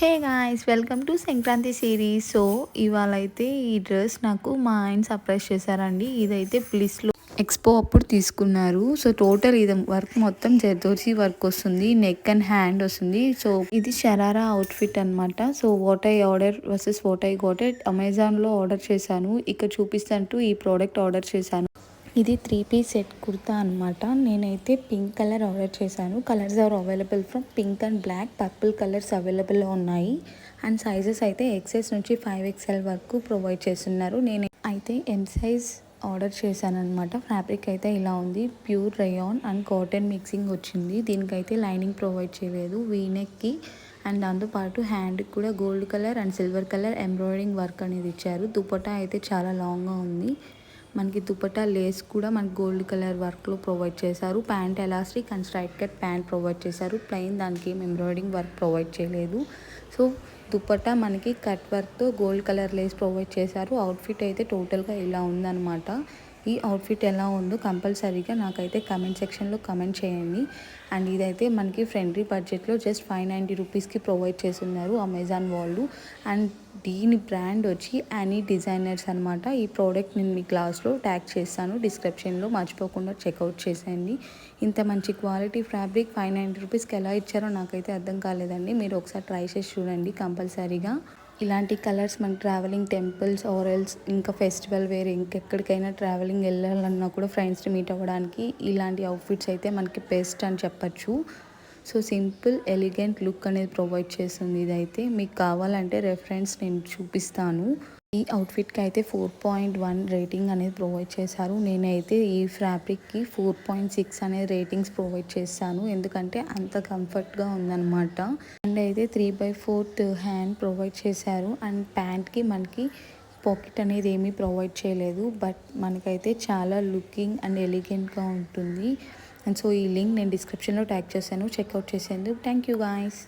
Hey guys, welcome to Sankranti series. So ఇవాళ అయితే ఈ డ్రెస్ నాకు మా ఆయన సర్ప్రైజ్ చేశారండి. ఇదైతే ప్లిస్లో ఎక్స్పో అప్పుడు తీసుకున్నారు. సో టోటల్ ఇది వర్క్ మొత్తం జర్దోసి వర్క్ వస్తుంది, నెక్ అండ్ హ్యాండ్ వస్తుంది. సో ఇది షరారా అవుట్ఫిట్ అనమాట. So what I order versus what I got it, అమెజాన్లో ఆర్డర్ చేశాను. ఇక్కడ చూపిస్తాంటూ ఈ ప్రోడక్ట్ ఆర్డర్ చేశాను. ఇది 3 పీస్ సెట్ కుర్తా అనమాట. నేనైతే పింక్ కలర్ ఆర్డర్ చేశాను. Colours are available from pink and black. Purple colours అవైలబుల్లో ఉన్నాయి. అండ్ సైజెస్ అయితే XS నుంచి 5XL వరకు ప్రొవైడ్ చేస్తున్నారు. నేను అయితే M సైజ్ ఆర్డర్ చేశాను అనమాట. ఫ్యాబ్రిక్ అయితే ఇలా ఉంది, pure rayon and cotton mixing వచ్చింది. దీనికైతే లైనింగ్ ప్రొవైడ్ చేయలేదు. వీనెక్కి అండ్ దాంతోపాటు హ్యాండ్కి కూడా gold colour and silver colour embroidering work అనేది ఇచ్చారు. దుపట్టా అయితే చాలా లాంగ్గా ఉంది. మనకి దుపట్టా లేస్ కూడా మనకి గోల్డ్ కలర్ వర్క్లో ప్రొవైడ్ చేశారు. Pant elastic and straight cut pant provide చేశారు. ప్లెయిన్, దానికి ఏం ఎంబ్రాయిడింగ్ వర్క్ ప్రొవైడ్ చేయలేదు. సో దుపట్టా మనకి కట్ వర్క్తో గోల్డ్ కలర్ లేస్ ప్రొవైడ్ చేశారు. అవుట్ఫిట్ అయితే టోటల్గా ఇలా ఉందన్నమాట. ఈ అవుట్ఫిట్ ఎలా ఉందో కంపల్సరీగా నాకైతే కమెంట్ సెక్షన్లో కమెంట్ చేయండి. అండ్ ఇదైతే మనకి ఫ్రెండ్లీ బడ్జెట్లో జస్ట్ 590 రూపీస్కి ప్రొవైడ్ చేస్తున్నారు అమెజాన్ వాళ్ళు. అండ్ దీని బ్రాండ్ వచ్చి యానీ డిజైనర్స్ అనమాట. ఈ ప్రోడక్ట్ నేను మీ క్లాస్లో ట్యాగ్ చేస్తాను డిస్క్రిప్షన్లో, మర్చిపోకుండా చెక్అవుట్ చేసేయండి. ఇంత మంచి క్వాలిటీ ఫ్యాబ్రిక్ 590 రూపీస్కి ఎలా ఇచ్చారో నాకైతే అర్థం కాలేదండి. మీరు ఒకసారి ట్రై చేసి చూడండి కంపల్సరీగా. ఇలాంటి కలర్స్ మన ట్రావెలింగ్ టెంపుల్స్ ఆర్ఎల్స్ ఇంకా ఫెస్టివల్ వేర్ ఇంకెక్కడికైనా ట్రావెలింగ్ వెళ్ళాలన్నా కూడా ఫ్రెండ్స్ని మీట్ అవ్వడానికి ఇలాంటి అవుట్ఫిట్స్ అయితే మనకి బెస్ట్ అని చెప్పచ్చు. సో సింపుల్ ఎలిగెంట్ లుక్ అనేది ప్రొవైడ్ చేస్తుంది. ఇదైతే మీకు కావాలంటే రెఫరెన్స్ నేను చూపిస్తాను. ఈ అవుట్ఫిట్కి అయితే 4.1 రేటింగ్ అనేది ప్రొవైడ్ చేశారు. నేనైతే ఈ ఫ్యాబ్రిక్కి 4.6 అనే రేటింగ్స్ ప్రొవైడ్ చేశాను, ఎందుకంటే అంత కంఫర్ట్గా ఉందన్నమాట. అండ్ అయితే 3/4 హ్యాండ్ ప్రొవైడ్ చేశారు. అండ్ ప్యాంట్కి మనకి పాకెట్ అనేది ఏమీ ప్రొవైడ్ చేయలేదు, బట్ మనకైతే చాలా లుకింగ్ అండ్ ఎలిగెంట్గా ఉంటుంది. అండ్ సో ఈ లింక్ నేను డిస్క్రిప్షన్లో ట్యాగ్ చేశాను, చెక్అవుట్ చేసేందుకు. Thank you guys.